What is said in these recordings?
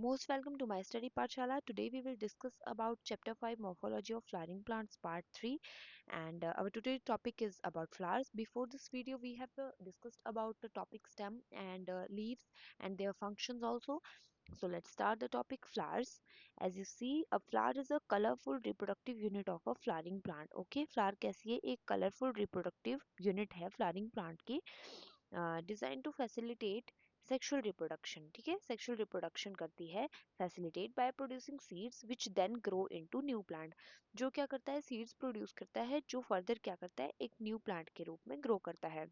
Most welcome to my study Pathshala. Today we will discuss about chapter 5 morphology of flowering plants part 3 and our today's topic is about flowers. Before this video we have discussed about the topic stem and leaves and their functions also. So let's start the topic flowers. As you see, a flower is a colorful reproductive unit of a flowering plant. Okay, flower कैसी है? एक colorful reproductive unit है flowering plant की, designed to facilitate sexual reproduction. ठीक है, sexual reproduction करती है, facilitate by producing seeds which then grow into new plant. जो क्या करता है, सीड्स प्रोड्यूस करता है जो फर्दर क्या करता है, एक न्यू प्लांट के रूप में ग्रो करता है.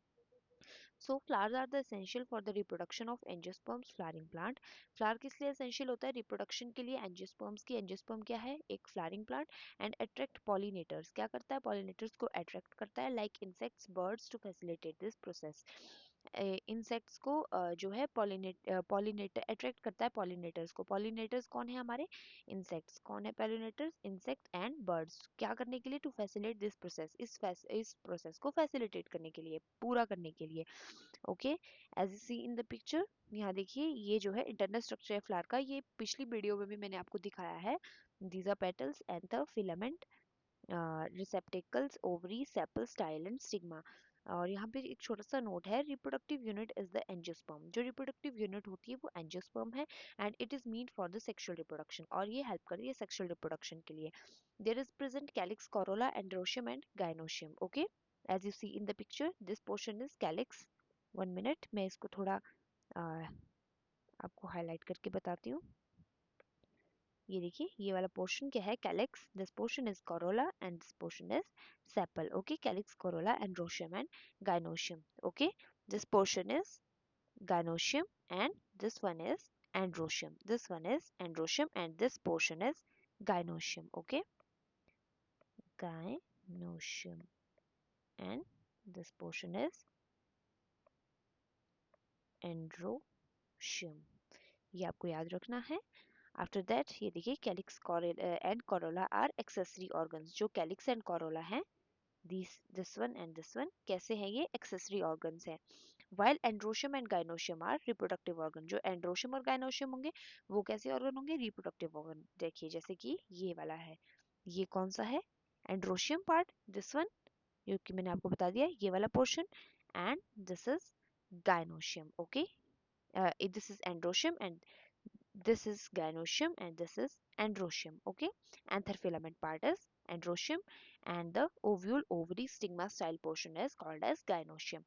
So flowers are the essential for the reproduction of angiosperms flowering plant. Flower किस लिए एसेंशियल होता है? रिप्रोडक्शन के लिए एंजियोस्पर्म्स की. एंजियोस्पर्म क्या है? एक flowering plant. And attract pollinators. क्या करता है? पॉलिनेटर्स को अट्रैक्ट करता है, like insects, birds, to facilitate this process. Insects को जो है पॉलिनेटर अट्रैक्ट करता है पॉलिनेटर्स को. पॉलिनेटर्स कौन है हमारे? इंसेक्ट्स. कौन है पॉलिनेटर्स? Insect and birds. क्या करने के लिए? To facilitate this process. इस प्रोसेस को फैसिलिटेट करने के लिए, पूरा करने के लिए. Okay, as you see in the picture, यहाँ देखिए ये जो है इंटरनल स्ट्रक्चर है फ्लावर का. ये पिछली वीडियो में भी मैंने आपको दिखाया है. These are petals and the filament, receptacles, ovary, sepal, style and stigma. और यहाँ पे एक छोटा सा नोट है, reproductive unit is the angiosperm. जो रिप्रोडक्टिव यूनिट होती है वो एंजियोस्पर्म है and it is mean for the sexual reproduction, और ये हेल्प कर रही है सेक्सुअल रिप्रोडक्शन के लिए. There is present calyx, corolla, androecium and gynoecium. Okay, as you see in the picture, this portion is calyx. 1 minute, मैं इसको थोड़ा आपको हाईलाइट करके बताती हूँ. ये देखिए, ये वाला पोर्शन क्या है? Calyx. This portion is Corolla and this portion is sepal. Okay, calyx, corolla, androecium and gynoecium. Okay, this portion is gynoecium and this one is androecium. This one is androecium and this portion is gynoecium. Okay, gynoecium and this portion is androecium. ये आपको याद रखना है. After that ये देखिए, calyx and corolla are accessory organs. जो calyx and corolla है, this one and this one कैसे हैं? ये एक्सेसरी ऑर्गन्स हैं. While androecium and gynoecium are reproductive organ. जो एंड्रोशियम और गाइनोशियम होंगे वो कैसे ऑर्गन होंगे? Reproductive organ. देखिए जैसे कि ये वाला है, ये कौन सा है? एंड्रोशियम पार्ट, दिस वन, जो कि मैंने आपको बता दिया, ये वाला portion. And this is gynoecium. Okay, this is androecium and this is gynoecium and this is androecium. Okay, anther filament part is androecium and the ovule, ovary, stigma style portion is called as gynoecium.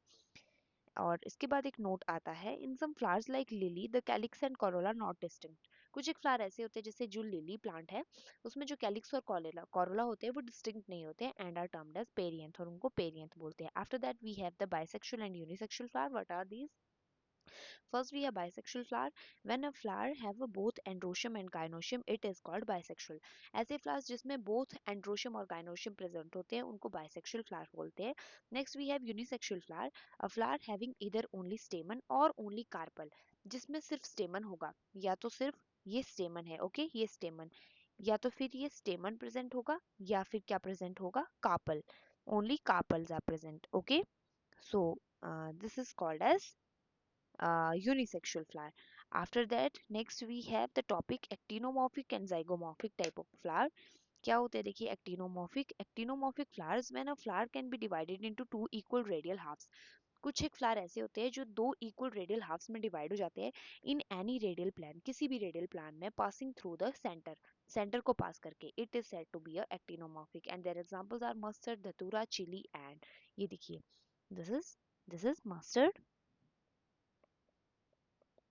और इसके बाद एक note आता है, in some flowers like lily the calyx and corolla not distinct. कुछ एक flower ऐसे होते हैं, जैसे जो लिली प्लांट है उसमें जो कैलिक्स और कोरोला होते हैं वो डिस्टिंक्ट नहीं होते हैं and are termed as perianth, और उनको पेरियंथ बोलते हैं. After that we have the bisexual and unisexual flower. What are these? First, we have bisexual flower. When a flower have both androecium and gynoecium, it is called bisexual. ऐसे flowers जिसमें both androecium और gynoecium present होते हैं उनको bisexual flower बोलते हैं. Next, we have unisexual flower. A flower having either only stamen or only carpel. जिसमें सिर्फ stamen होगा, या तो सिर्फ ये stamen है. ओके, ये stamen, या तो फिर ये stamen present होगा, या फिर क्या present होगा? Carpel. Only carpels are present. Okay, so this is called as unisexual flower. After that, next we have the topic actinomorphic and zygomorphic type of flower. क्या होते हैं? देखिए, actinomorphic flowers when a flower can be divided into two equal radial halves. कुछ एक flower ऐसे होते हैं जो दो इक्वल रेडियल हाफ्स में डिवाइड हो जाते हैं इन एनी रेडियल प्लान, किसी भी रेडियल प्लान में, पासिंग थ्रू द सेंटर को पास करके. It is said to be a actinomorphic and their examples are mustard, dhatura, chilli and. ये देखिए, this is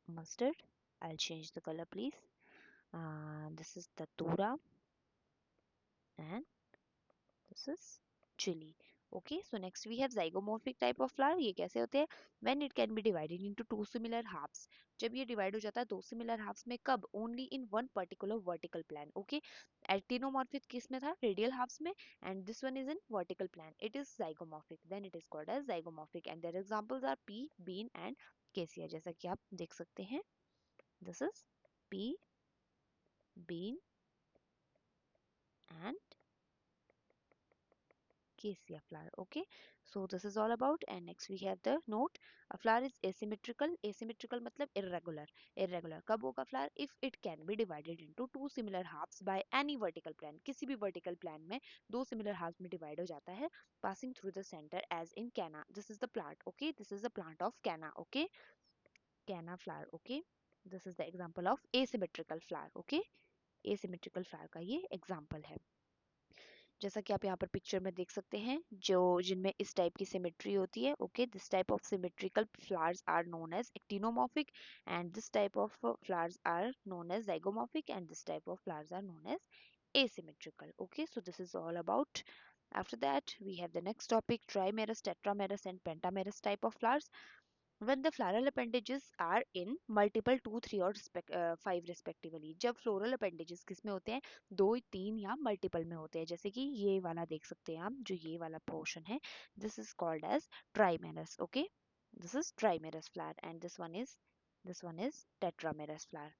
mustard. I'll change the color please. This is datura and this is chili. Okay, so next we have zygomorphic type of flower. ये कैसे होते हैं? When it can be divided into two similar halves. जब ये divide हो जाता है दो similar halves में, कब? Only in one particular vertical plane. Okay, actinomorphic किस में था? Radial halves में, and this one is in vertical plane. It is zygomorphic. Then it is called as zygomorphic, and their examples are pea, bean and cassia. जैसा कि आप देख सकते हैं. This is pea, bean and Cassia flower. Okay, so this is all about. And next we have the note. A flower is asymmetrical. Asymmetrical मतलब irregular. Irregular कब होगा flower? If it can be divided into two similar halves by any vertical plane. किसी भी vertical plane में दो similar halves में divide हो जाता है, passing through the center as in canna. This is the plant. Okay, this is the plant of canna. Okay, canna flower. Okay, this is the example of asymmetrical flower. Okay, asymmetrical flower का ये example है. जैसा कि आप यहाँ पर picture में देख सकते हैं, जो जिनमें इस टाइप की सिमेट्री होती है. Okay, this type of symmetrical flowers are known as actinomorphic and this type of flowers are known as zygomatic and this type of flowers are known as asymmetrical. Okay, so this is all about. After that we have the next topic, trimerous, tetramerous and pentamerous type of flowers. When the floral appendages are in multiple 2 3 और 5 respectively. जब floral appendages किस में होते हैं, 2 3 या multiple में होते हैं. जैसे कि ये वाला देख सकते हैं आप, जो ये वाला portion है, this is called as trimerous. Okay, this is trimerous flower and this one is tetramerous flower.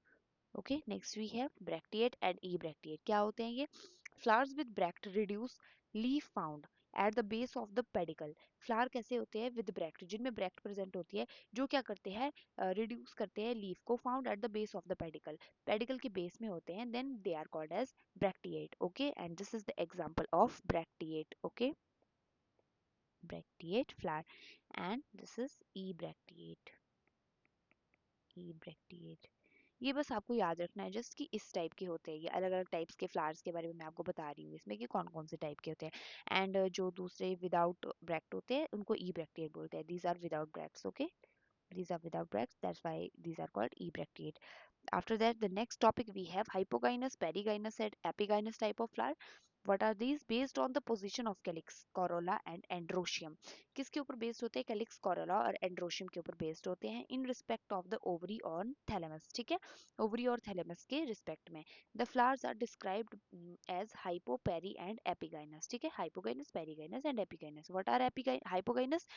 Okay, next we have bracteate and ebracteate. क्या होते हैं ये? Flowers with bract reduce leaf found at the base of the pedicle. Flower कैसे होते हैं? With bract, जिनमें bract present होती है, जो क्या करते हैं? रिड्यूस करते हैं लीफ को. Found at the base of the pedicel, pedicel के बेस में होते हैं. Then they are called as bracteate. Okay, and this is the example of bracteate. Okay, bracteate flower and this is ebracteate. Ebracteate, ये बस आपको याद रखना है जस्ट कि इस टाइप के होते हैं. ये अलग अलग टाइप्स के फ्लावर्स के बारे में मैं आपको बता रही हूँ इसमें कि कौन कौन से टाइप के होते हैं. एंड जो दूसरे विदाउट ब्रैक्ट होते हैं उनको ई ब्रैक्टिएट बोलते हैं. These are without bracts. Okay, these are without bracts, that's why these are called ebracteate. After that, the next topic we have hypogynous, perigynous and epigynous type of flower. What are these? Based on the position of calyx, corolla and androecium. किसके ऊपर based होते हैं? calyx, corolla और androecium के ऊपर based होते हैं in respect of the ovary और thalamus. ठीक है, ovary और thalamus के respect में. The flowers are described as hypo, peri and epigynous. ठीक है, hypogynous, perigynous and epigynous. What are hypogynous?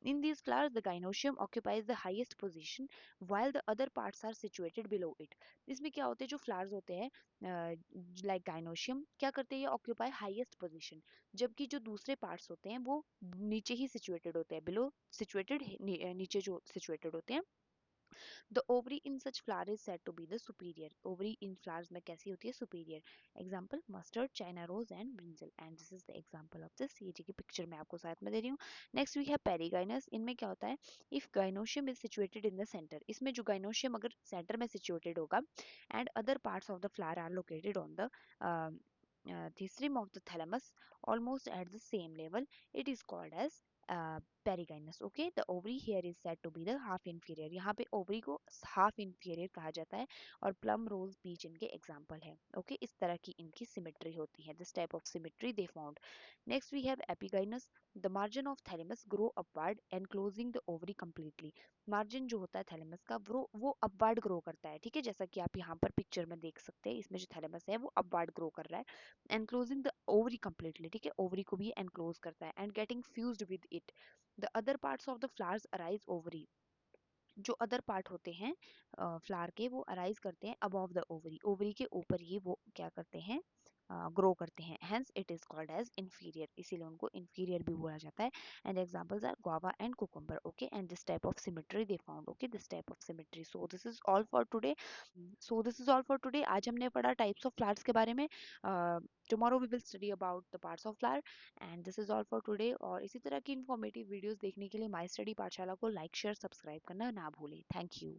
In these flowers, the gynoecium occupies the highest position while the other parts are situated below it. इसमें क्या होते हैं? जो flowers होते हैं like gynoecium क्या करते हैं? ये occupy highest position, जबकि जो दूसरे parts होते हैं वो नीचे ही situated होते हैं. below situated नीचे जो situated होते हैं. The ovary in such flower is said to be the superior. Ovary in flowers में कैसी होती है? Superior. Example mustard, China rose and brinjal. And this is the example of this. ये जी की picture मैं आपको साथ में दे रही हूँ. Next we have perigynous. इनमें क्या होता है? If gynoecium is situated in the center. इसमें जो gynoecium अगर center में situated होगा and other parts of the flower are located on the rim of the thalamus almost at the same level, it is called as perigynous. Okay, the ovary here is said to be the half inferior. यहाँ पे ovary को half inferior कहा जाता है और plum rose बीच इनके example है. Okay, इस तरह की इनकी सिमेट्री होती है. This type of symmetry they found. Next we have epigynous. The margin of thalamus grow upward enclosing the ovary completely. Margin जो होता है थैलेमस का वो अपवर्ड ग्रो करता है. ठीक है, जैसा कि आप यहाँ पर पिक्चर में देख सकते हैं, इसमें जो थैलेमस है वो अपवर्ड ग्रो कर रहा है, एनक्लोजिंग द ओवरी कंप्लीटली. ठीक है, ओवरी को भी एनक्लोज करता है and getting fused with it. The other parts of the flowers arise ovary. जो अदर पार्ट होते हैं फ्लावर के वो अराइज करते हैं अबव द ओवरी. ओवरी के ऊपर ही वो क्या करते हैं? ग्रो करते हैं. Hence it is called as inferior. इसीलिए उनको इंफीरियर भी बोला जाता है. And examples are guava and cucumber. Okay, and this type of symmetry they found. Okay, this type of symmetry. So this is all for today. आज हमने पढ़ा types of flowers के बारे में. Tomorrow we will study about the parts of flower. And this is all for today. और इसी तरह की इन्फॉर्मेटिव वीडियोस देखने के लिए माई स्टडी पाठशाला को लाइक शेयर सब्सक्राइब करना ना भूलें. Thank you.